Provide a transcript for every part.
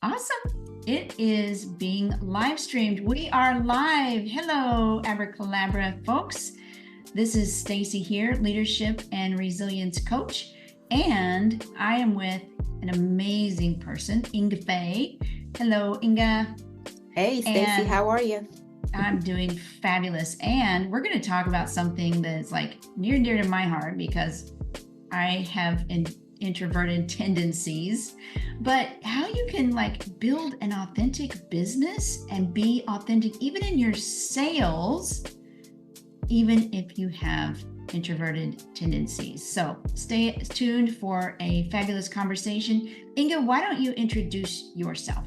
Awesome. It is being live streamed. We are live. Hello, Abracadabra folks. This is Stacy here, leadership and resilience coach. And I am with an amazing person, Inga Faye. Hello, Inga. Hey, Stacy, how are you? I'm doing fabulous. And we're going to talk about something that's like near and dear to my heart because I have introverted tendencies, but how you can build an authentic business and be authentic even in your sales, even if you have introverted tendencies. So stay tuned for a fabulous conversation. Inga, why don't you introduce yourself?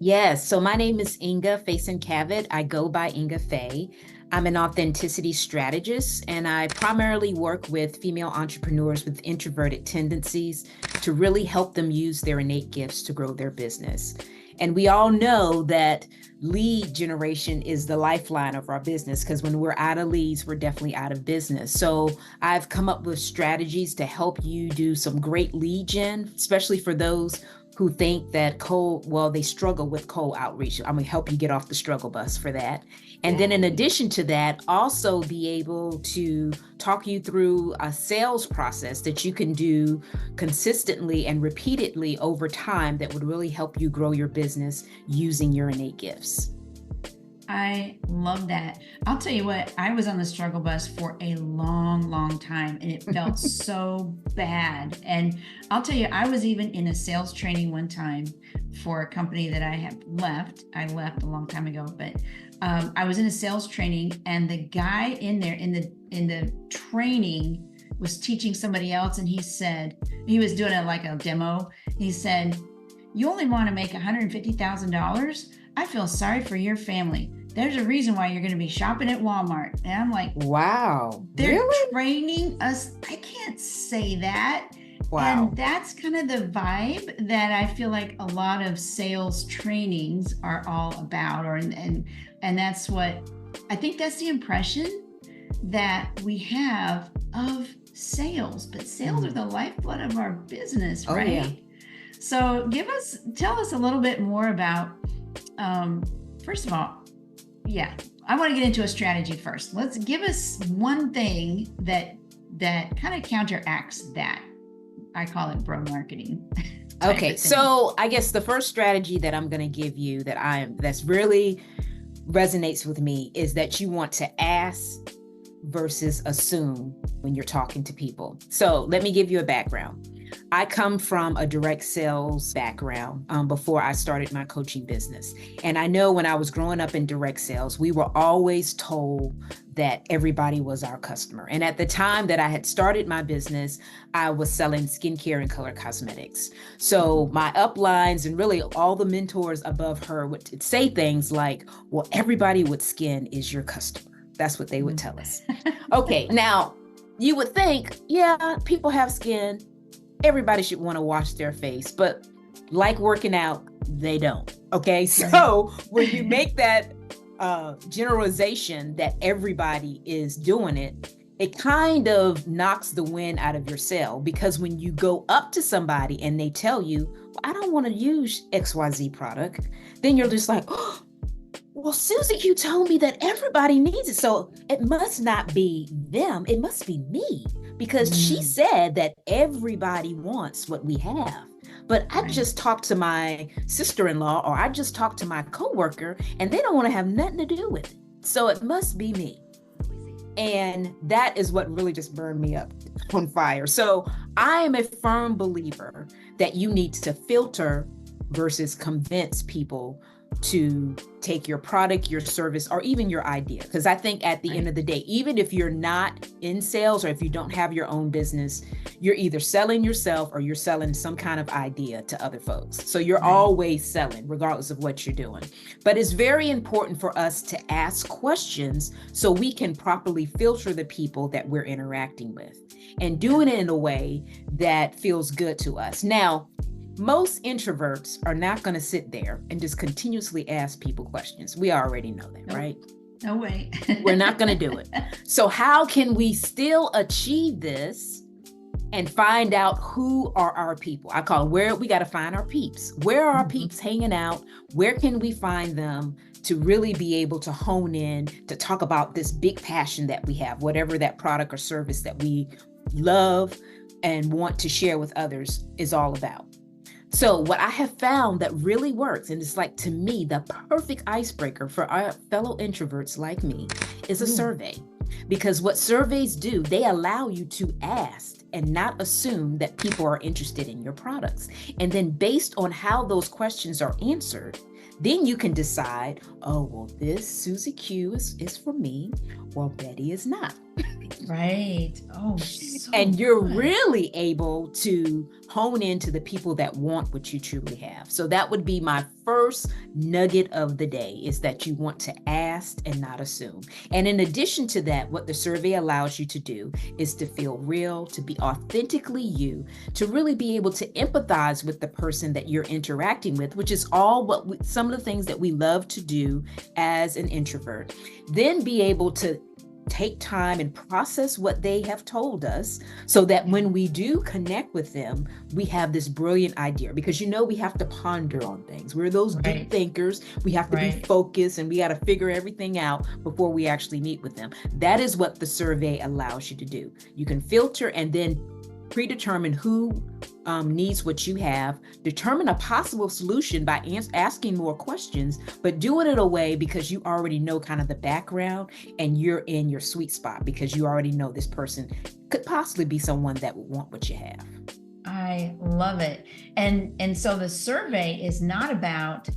Yes, so my name is Inga Faye. I go by Inga Faye. I'm an authenticity strategist, and I primarily work with female entrepreneurs with introverted tendencies to really help them use their innate gifts to grow their business. And we all know that lead generation is the lifeline of our business, because when we're out of leads, we're definitely out of business. So I've come up with strategies to help you do some great lead gen, especially for those who think that they struggle with cold outreach. I'm gonna help you get off the struggle bus for that. And then in addition to that, also be able to talk you through a sales process that you can do consistently and repeatedly over time that would really help you grow your business using your innate gifts. I love that. I'll tell you what, I was on the struggle bus for a long time and it felt so bad. And I'll tell you, I was even in a sales training one time for a company that I have left. I left a long time ago, but I was in a sales training and the guy in there in the training was teaching somebody else. And he said, he was doing a demo. He said, "You only want to make $150,000. I feel sorry for your family. There's a reason why you're going to be shopping at Walmart." And I'm like, wow, they're really? training us. I can't say that. Wow. And that's kind of the vibe that I feel like a lot of sales trainings are all about, and that's what I think, that's the impression that we have of sales, but sales are the lifeblood of our business, right? Yeah. So tell us a little bit more about, first of all, I want to get into a strategy first. Let's give us one thing that kind of counteracts that. I call it bro marketing. Okay, so I guess the first strategy that I'm going to give you that's really resonates with me is that you want to ask versus assume when you're talking to people. So let me give you a background. I come from a direct sales background before I started my coaching business. And I know when I was growing up in direct sales, we were always told that everybody was our customer. And at the time that I had started my business, I was selling skincare and color cosmetics. So my uplines and really all the mentors above her would say things like, well, everybody with skin is your customer. That's what they would tell us. Okay, now you would think, yeah, people have skin. Everybody should want to wash their face, but like working out, they don't. Okay, so when you make that generalization that everybody is doing it, it kind of knocks the wind out of your sail, because when you go up to somebody and they tell you, well, I don't want to use XYZ product, then you're just like, oh, well, Susie, you told me that everybody needs it. So it must not be them. It must be me, because she said that everybody wants what we have. But I just talked to my sister-in-law, or I just talked to my coworker, and they don't want to have nothing to do with it. So it must be me. And that is what really just burned me up on fire. So I am a firm believer that you need to filter versus convince people to take your product, your service, or even your idea. Because I think at the end of the day, even if you're not in sales or if you don't have your own business, you're either selling yourself or you're selling some kind of idea to other folks. So you're always selling, regardless of what you're doing. But it's very important for us to ask questions so we can properly filter the people that we're interacting with and doing it in a way that feels good to us. Now, most introverts are not going to sit there and just continuously ask people questions. We already know that, right? No way. We're not going to do it. So how can we still achieve this and find out who are our people. I call it where we got to find our peeps. Where are our peeps hanging out? Where can we find them to really be able to hone in to talk about this big passion that we have, whatever that product or service that we love and want to share with others is all about. So what I have found that really works, and it's like, to me, the perfect icebreaker for our fellow introverts like me, is a survey. Because what surveys do, they allow you to ask and not assume that people are interested in your products. And then based on how those questions are answered, then you can decide, oh, well, this Susie Q is for me, or Betty is not. Right. Oh, so and you're good. really able to hone into the people that want what you truly have. So that would be my first nugget of the day, is that you want to ask and not assume. And in addition to that, what the survey allows you to do is to feel real, to be authentically you, to really be able to empathize with the person that you're interacting with, which is all some of the things that we love to do as an introvert. Then be able to take time and process what they have told us, so that when we do connect with them, we have this brilliant idea. Because we have to ponder on things. We're those deep thinkers. We have to be focused, and we got to figure everything out before we actually meet with them. That is what the survey allows you to do. You can filter and then predetermine who needs what you have, determine a possible solution by asking more questions, but do it in a way because you already know kind of the background and you're in your sweet spot, because you already know this person could possibly be someone that would want what you have. I love it. And so the survey is not about,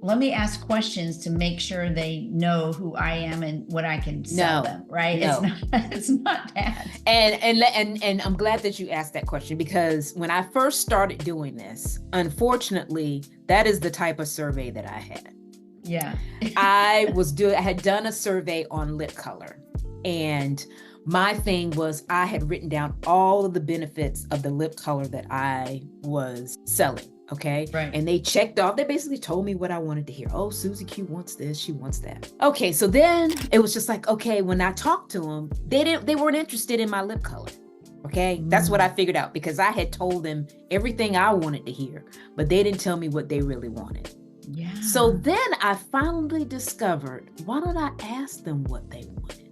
let me ask questions to make sure they know who I am and what I can sell them, right? No. It's not that. And I'm glad that you asked that question, because when I first started doing this, unfortunately, that is the type of survey that I had. Yeah. I had done a survey on lip color, and my thing was, I had written down all of the benefits of the lip color that I was selling. Okay. Right. And they checked off. They basically told me what I wanted to hear. Oh, Susie Q wants this. She wants that. Okay. So then it was just like, okay, when I talked to them, they weren't interested in my lip color. Okay. That's what I figured out, because I had told them everything I wanted to hear, but they didn't tell me what they really wanted. Yeah. So then I finally discovered, why don't I ask them what they wanted?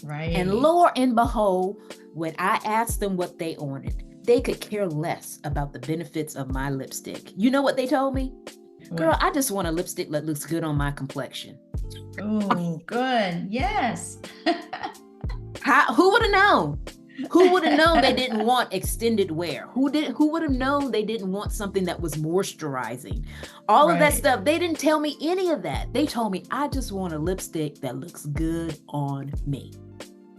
Right. And lo and behold, when I asked them what they wanted, they could care less about the benefits of my lipstick. You know what they told me? Girl, I just want a lipstick that looks good on my complexion. Oh, good. Yes. Who would have known? Who would have known they didn't want extended wear? Who would have known they didn't want something that was moisturizing? All of that stuff. They didn't tell me any of that. They told me, I just want a lipstick that looks good on me.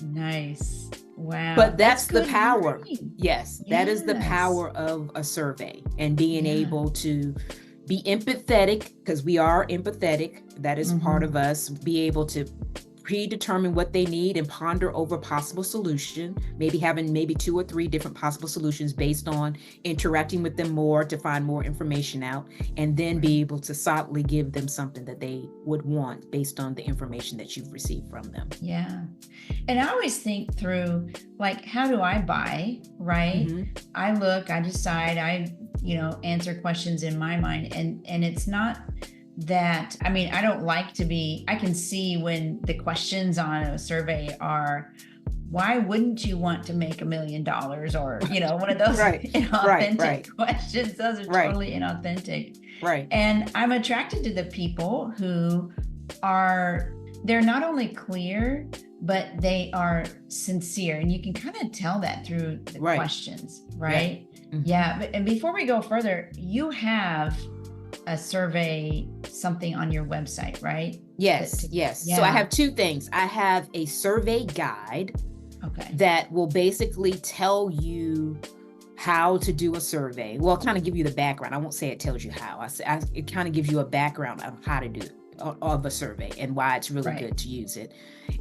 Nice. Wow. But that's the power. Yes, that is the power of a survey, and being able to be empathetic, because we are empathetic. That is part of us. Be able to predetermine what they need and ponder over possible solution, having 2 or 3 different possible solutions based on interacting with them more to find more information out, and then be able to solidly give them something that they would want based on the information that you've received from them. Yeah. And I always think through, like, how do I buy, right? I look, I decide, I answer questions in my mind, and it's not that, I don't like to be, I can see when the questions on a survey are, why wouldn't you want to make $1 million? Or, one of those inauthentic questions. Those are totally inauthentic. Right. And I'm attracted to the people who they're not only clear, but they are sincere. And you can kind of tell that through the questions, right? Yeah. And before we go further, you have a survey, something on your website, right? Yes. Yeah. So I have 2 things. I have a survey guide that will basically tell you how to do a survey. Well, kind of give you the background. I won't say it tells you how. It kind of gives you a background of how to do it, of a survey, and why it's really good to use it.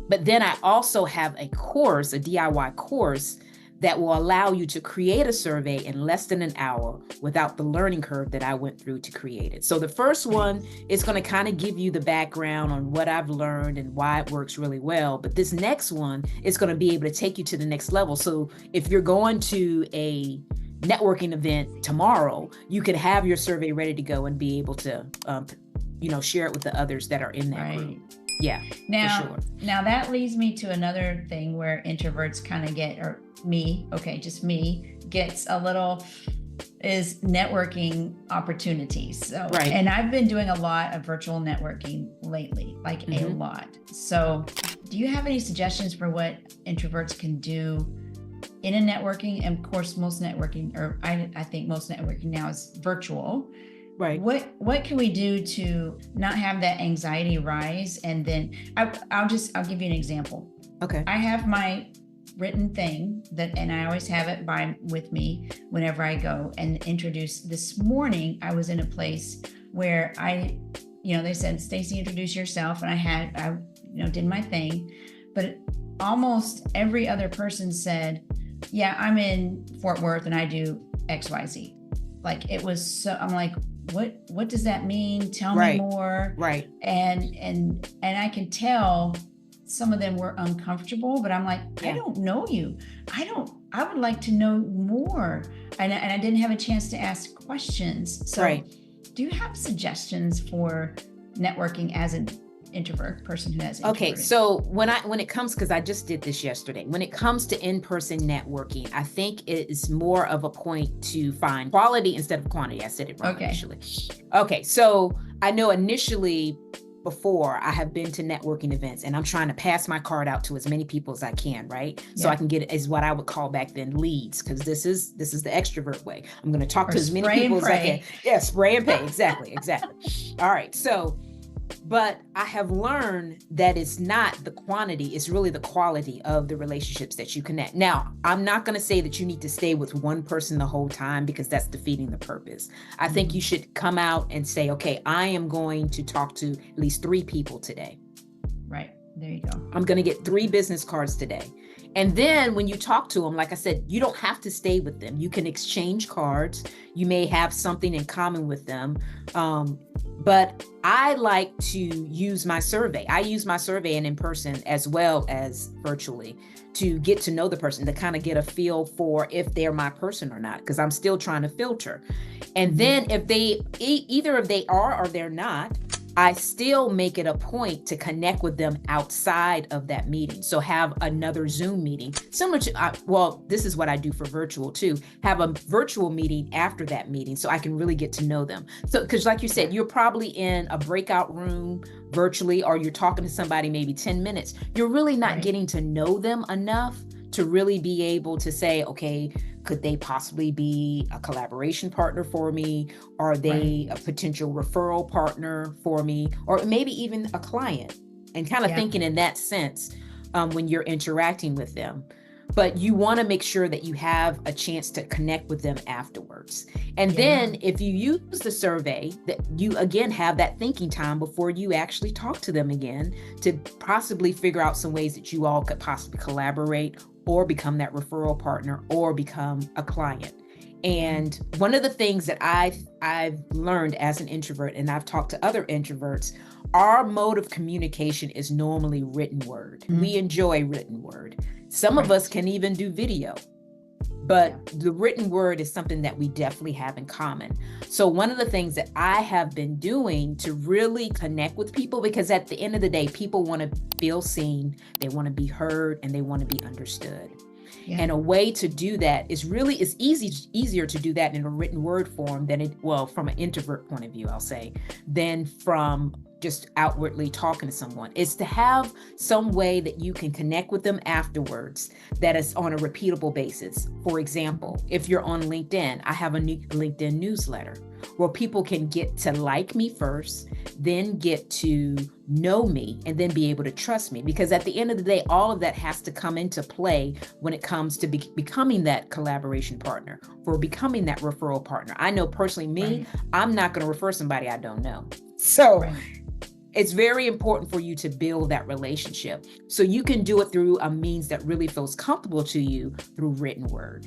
But then I also have a course, a DIY course, that will allow you to create a survey in less than an hour without the learning curve that I went through to create it. So the first one is going to kind of give you the background on what I've learned and why it works really well. But this next one is going to be able to take you to the next level. So if you're going to a networking event tomorrow, you could have your survey ready to go and be able to, share it with the others that are in that group. Yeah, now, for sure. Now that leads me to another thing where introverts kind of get, or me, just me, gets a little, is networking opportunities. So, right. And I've been doing a lot of virtual networking lately, like a lot. So do you have any suggestions for what introverts can do in a networking? And of course, most networking, or I think most networking now is virtual. Right. What can we do to not have that anxiety rise? And then I'll give you an example. Okay. I have my written thing and I always have it with me whenever I go and introduce. This morning, I was in a place where they said, Stacy, introduce yourself. And I did my thing, but almost every other person said, yeah, I'm in Fort Worth and I do XYZ. Like it was so, I'm like, what does that mean? Tell me more. Right. And I can tell some of them were uncomfortable, but I'm like, I don't know you. I would like to know more. And I didn't have a chance to ask questions. So do you have suggestions for networking as an introvert person who has introverted? Okay, so when it comes, because I just did this yesterday, when it comes to in-person networking, I think it is more of a point to find quality instead of quantity. I said it wrong initially. Okay, so I know initially before I have been to networking events and I'm trying to pass my card out to as many people as I can, right? So I can get is what I would call back then leads, because this is the extrovert way. I'm going to talk to as many people as I can. Yeah, spray and pray. Exactly. All right, so but I have learned that it's not the quantity, it's really the quality of the relationships that you connect. Now, I'm not going to say that you need to stay with one person the whole time, because that's defeating the purpose. I think you should come out and say, okay, I am going to talk to at least 3 people today. Right. There you go. I'm going to get 3 business cards today. And then when you talk to them, like I said, you don't have to stay with them. You can exchange cards. You may have something in common with them. But I like to use my survey. I use my survey in person as well as virtually to get to know the person, to kind of get a feel for if they're my person or not, because I'm still trying to filter. And then if they either if they are or they're not, I still make it a point to connect with them outside of that meeting. So have another Zoom meeting similar to, this is what I do for virtual too, have a virtual meeting after that meeting so I can really get to know them. So, because like you said, you're probably in a breakout room virtually, or you're talking to somebody maybe 10 minutes. You're really not getting to know them enough to really be able to say, okay, could they possibly be a collaboration partner for me? Are they a potential referral partner for me? Or maybe even a client, and kind of thinking in that sense when you're interacting with them. But you want to make sure that you have a chance to connect with them afterwards. And then if you use the survey, that you again have that thinking time before you actually talk to them again, to possibly figure out some ways that you all could possibly collaborate or become that referral partner or become a client. And one of the things that I've learned as an introvert, and I've talked to other introverts, our mode of communication is normally written word. We enjoy written word. Some of us can even do video, but the written word is something that we definitely have in common. So one of the things that I have been doing to really connect with people, because at the end of the day, people want to feel seen, they want to be heard, and they want to be understood. And a way to do that is easier to do that in a written word form than from an introvert point of view, I'll say, than from just outwardly talking to someone. Is to have some way that you can connect with them afterwards that is on a repeatable basis. For example, if you're on LinkedIn, I have a new LinkedIn newsletter where people can get to like me first, then get to know me, and then be able to trust me. Because at the end of the day, all of that has to come into play when it comes to becoming that collaboration partner, for becoming that referral partner. I know personally I'm not going to refer somebody I don't know. So It's very important for you to build that relationship. So you can do it through a means that really feels comfortable to you through written word.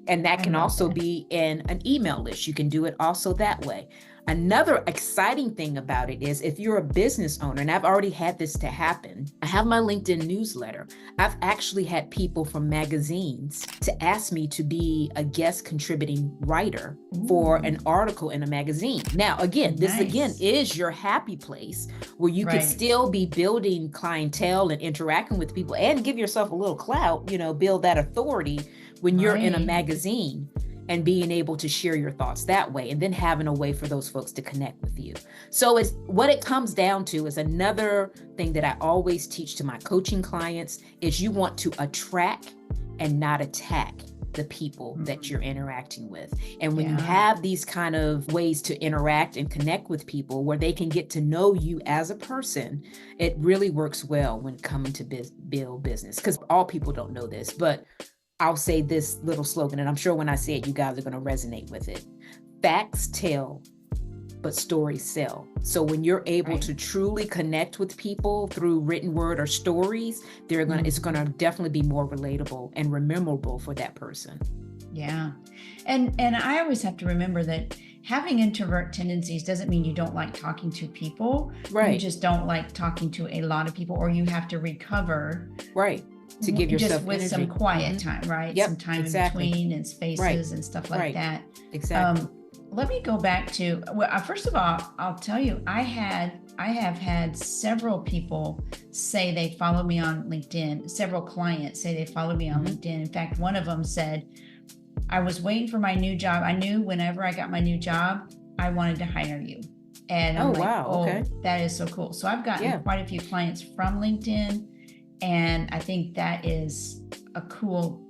And that can also be in an email list. You can do it also that way. Another exciting thing about it is if you're a business owner, and I've already had this to happen, I have my LinkedIn newsletter. I've actually had people from magazines to ask me to be a guest contributing writer for an article in a magazine. Now, again, this again is your happy place where you can still be building clientele and interacting with people and give yourself a little clout, build that authority when you're in a magazine, and being able to share your thoughts that way, and then having a way for those folks to connect with you. So it's what it comes down to is another thing that I always teach to my coaching clients is you want to attract and not attack the people that you're interacting with. And when you have these kind of ways to interact and connect with people where they can get to know you as a person, it really works well when coming to build business. Because all people don't know this, but I'll say this little slogan, and I'm sure when I say it, you guys are going to resonate with it. Facts tell, but stories sell. So when you're able to truly connect with people through written word or stories, it's going to definitely be more relatable and memorable for that person. Yeah. And I always have to remember that having introvert tendencies doesn't mean you don't like talking to people. Right. You just don't like talking to a lot of people, or you have to recover. Right. To give yourself just with energy. some quiet time, right? Yep, some time exactly. in between and spaces and stuff like that. Exactly. Let me go back to, first of all, I'll tell you, I have had several people say they follow me on LinkedIn. Several clients say they follow me on LinkedIn. In fact, one of them said, I was waiting for my new job. I knew whenever I got my new job, I wanted to hire you. And I'm okay. That is so cool. So I've gotten quite a few clients from LinkedIn. And I think that is a cool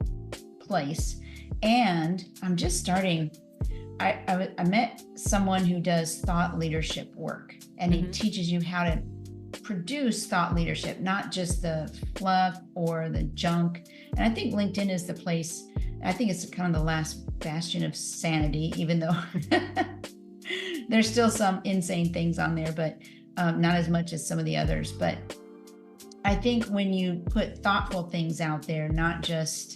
place. And I'm just starting. I met someone who does thought leadership work, and he teaches you how to produce thought leadership, not just the fluff or the junk. And I think LinkedIn is the place. I think it's kind of the last bastion of sanity, even though there's still some insane things on there, but not as much as some of the others. But I think when you put thoughtful things out there, not just,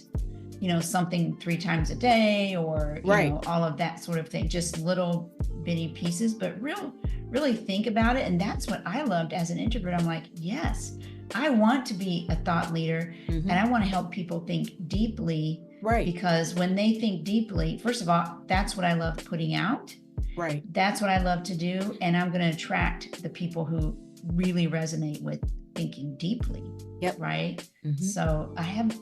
something 3 times a day or, all of that sort of thing, just little bitty pieces, but really think about it. And that's what I loved as an introvert. I'm like, yes, I want to be a thought leader and I want to help people think deeply. Right. Because when they think deeply, first of all, that's what I love putting out. Right. That's what I love to do. And I'm going to attract the people who really resonate with thinking deeply. Yep. Right. So I haven't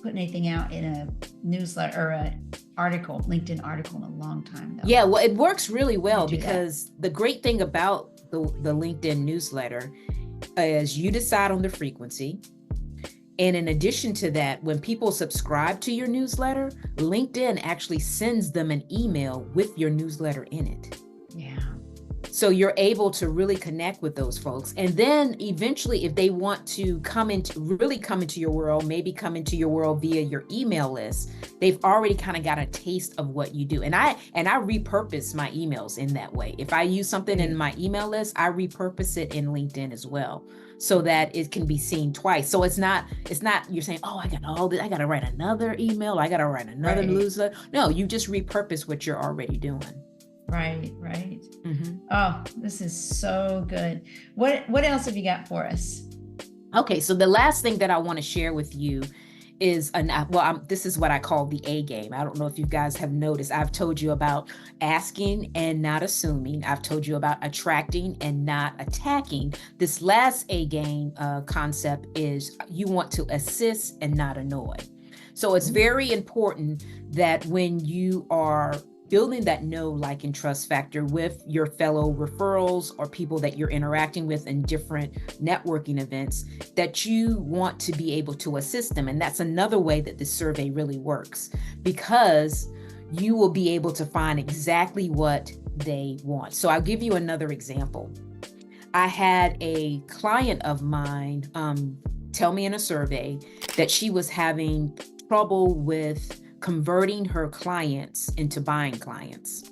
put anything out in a newsletter or a LinkedIn article in a long time though. Yeah, well, it works really well because the great thing about the LinkedIn newsletter is you decide on the frequency. And in addition to that, when people subscribe to your newsletter, LinkedIn actually sends them an email with your newsletter in it. Yeah. So you're able to really connect with those folks. And then eventually, if they want to come into your world, maybe come into your world via your email list, they've already kind of got a taste of what you do. And I repurpose my emails in that way. If I use something in my email list, I repurpose it in LinkedIn as well, so that it can be seen twice. So it's not you're saying, oh, I got all this, I got to write another email, I got to write another newsletter. No, you just repurpose what you're already doing. Right. Oh, this is so good. What else have you got for us? Okay, so the last thing that I want to share with you is this is what I call the A game. I don't know if you guys have noticed. I've told you about asking and not assuming. I've told you about attracting and not attacking. This last A game concept is you want to assist and not annoy. So it's very important that when you are building that know, like, and trust factor with your fellow referrals or people that you're interacting with in different networking events, that you want to be able to assist them. And that's another way that this survey really works, because you will be able to find exactly what they want. So I'll give you another example. I had a client of mine tell me in a survey that she was having trouble with converting her clients into buying clients.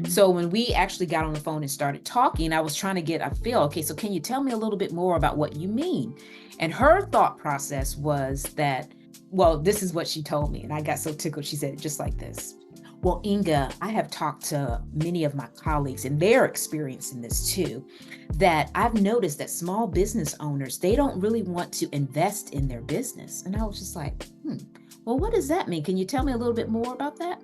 So when we actually got on the phone and started talking, I was trying to get a feel, okay, so can you tell me a little bit more about what you mean? And her thought process was that, well, this is what she told me. And I got so tickled. She said it just like this. Well, Inga, I have talked to many of my colleagues and they're experiencing this too, that I've noticed that small business owners, they don't really want to invest in their business. And I was just like, well, what does that mean? Can you tell me a little bit more about that?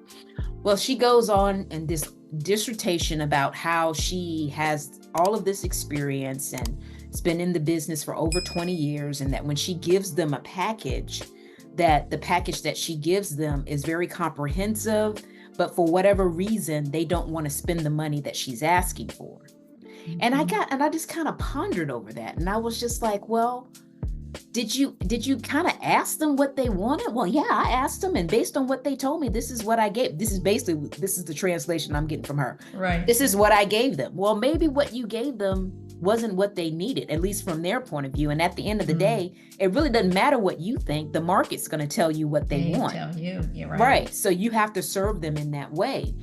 Well, she goes on in this dissertation about how she has all of this experience and has been in the business for over 20 years. And that when she gives them a package, that the package that she gives them is very comprehensive, but for whatever reason, they don't want to spend the money that she's asking for. And I just kind of pondered over that. And I was just like, well, did you kind of ask them what they wanted? Well, yeah, I asked them. And based on what they told me, this is what I gave. This is the translation I'm getting from her. Right. This is what I gave them. Well, maybe what you gave them wasn't what they needed, at least from their point of view. And at the end of the day, it really doesn't matter what you think. The market's going to tell you what they want. Tell you, you're right. Right. So you have to serve them in that way.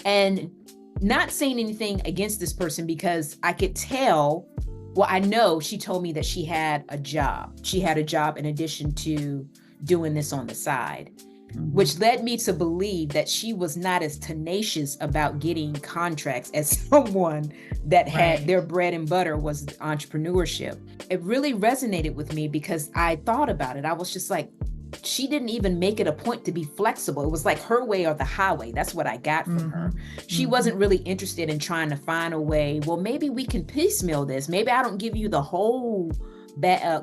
And not saying anything against this person, because I could tell, well, I know she told me that she had a job. She had a job in addition to doing this on the side, which led me to believe that she was not as tenacious about getting contracts as someone that had their bread and butter was entrepreneurship. It really resonated with me because I thought about it. I was just like, she didn't even make it a point to be flexible. It was like her way or the highway. That's what I got from her. She wasn't really interested in trying to find a way, well, maybe we can piecemeal this. Maybe I don't give you the whole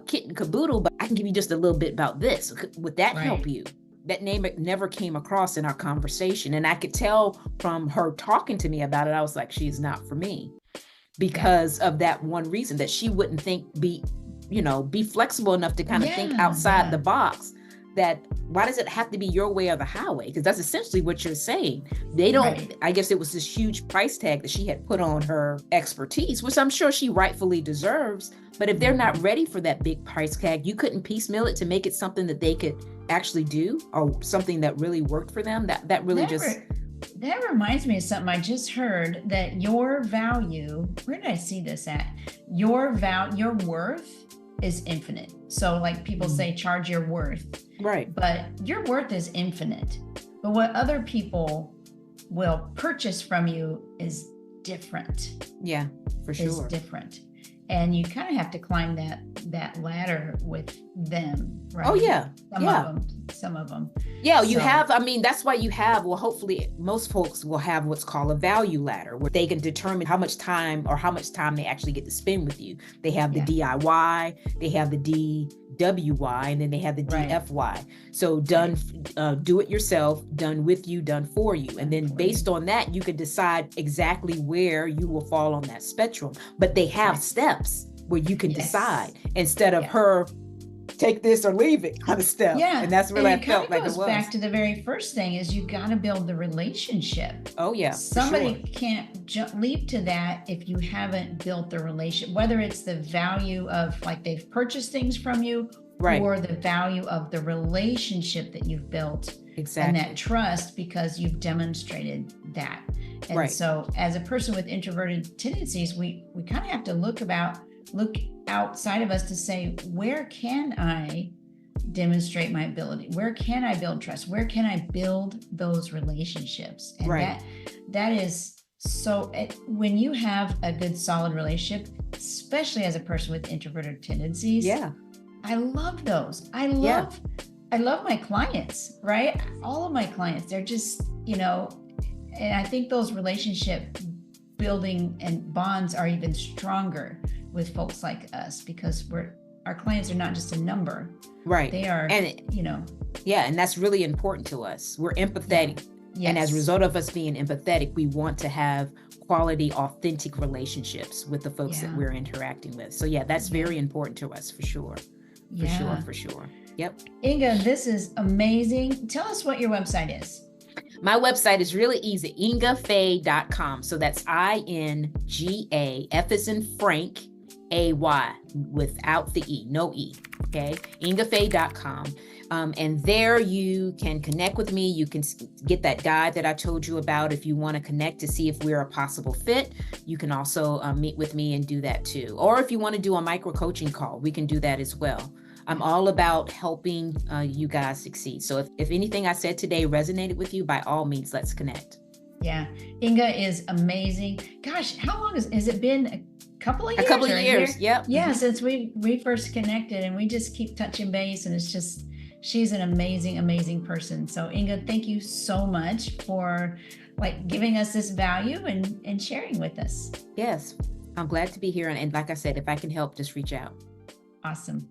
kit and caboodle, but I can give you just a little bit about this. Would that help you? That name never came across in our conversation. And I could tell from her talking to me about it, I was like, she's not for me because of that one reason, that she wouldn't be flexible enough to kind of think outside the box. That why does it have to be your way or the highway? Because that's essentially what you're saying. They don't, I guess it was this huge price tag that she had put on her expertise, which I'm sure she rightfully deserves. But if they're not ready for that big price tag, you couldn't piecemeal it to make it something that they could actually do, or something that really worked for them. That reminds me of something I just heard, that your value, where did I see this at? Your worth is infinite. So like people say, charge your worth. Right. But your worth is infinite. But what other people will purchase from you is different. Yeah, for sure. Is different. And you kind of have to climb that ladder with them, right? Oh, yeah. Some of them. Yeah, you have, that's why you have, well, hopefully most folks will have what's called a value ladder, where they can determine how much time they actually get to spend with you. They have the DIY, they have the DWY, and then they have the DFY. So done, do it yourself, done with you, done for you. And then based on that, you can decide exactly where you will fall on that spectrum. But they have steps where you can decide, instead of her take this or leave it kind of stuff. Yeah. And that's really, I felt like it was. Back to the very first thing is you got to build the relationship. Oh yeah. Somebody can't leap to that if you haven't built the relationship, whether it's the value of like they've purchased things from you, or the value of the relationship that you've built. Exactly. And that trust, because you've demonstrated that. And so as a person with introverted tendencies, we kind of have to look outside of us to say, where can I demonstrate my ability? Where can I build trust? Where can I build those relationships? And that is so, when you have a good solid relationship, especially as a person with introverted tendencies, I love those. I love my clients, right? All of my clients, they're just, and I think those relationship building and bonds are even stronger with folks like us, because our clients are not just a number. Right. They are, and that's really important to us. We're empathetic. Yes. And as a result of us being empathetic, we want to have quality, authentic relationships with the folks that we're interacting with. So that's very important to us, for sure. For sure. Yep. Inga, this is amazing. Tell us what your website is. My website is really easy, ingafay.com. So that's INGA, F as in Frank, AY, without the E, no E. Okay. ingafay.com. And there you can connect with me. You can get that guide that I told you about. If you want to connect to see if we're a possible fit, you can also meet with me and do that too. Or if you want to do a micro coaching call, we can do that as well. I'm all about helping you guys succeed. So if anything I said today resonated with you, by all means, let's connect. Yeah. Inga is amazing. Gosh, how long has it been? A couple of years? A couple of years. Yep. Yeah. Since we first connected, and we just keep touching base, and it's just, she's an amazing, amazing person. So Inga, thank you so much for giving us this value and sharing with us. Yes. I'm glad to be here. And like I said, if I can help, just reach out. Awesome.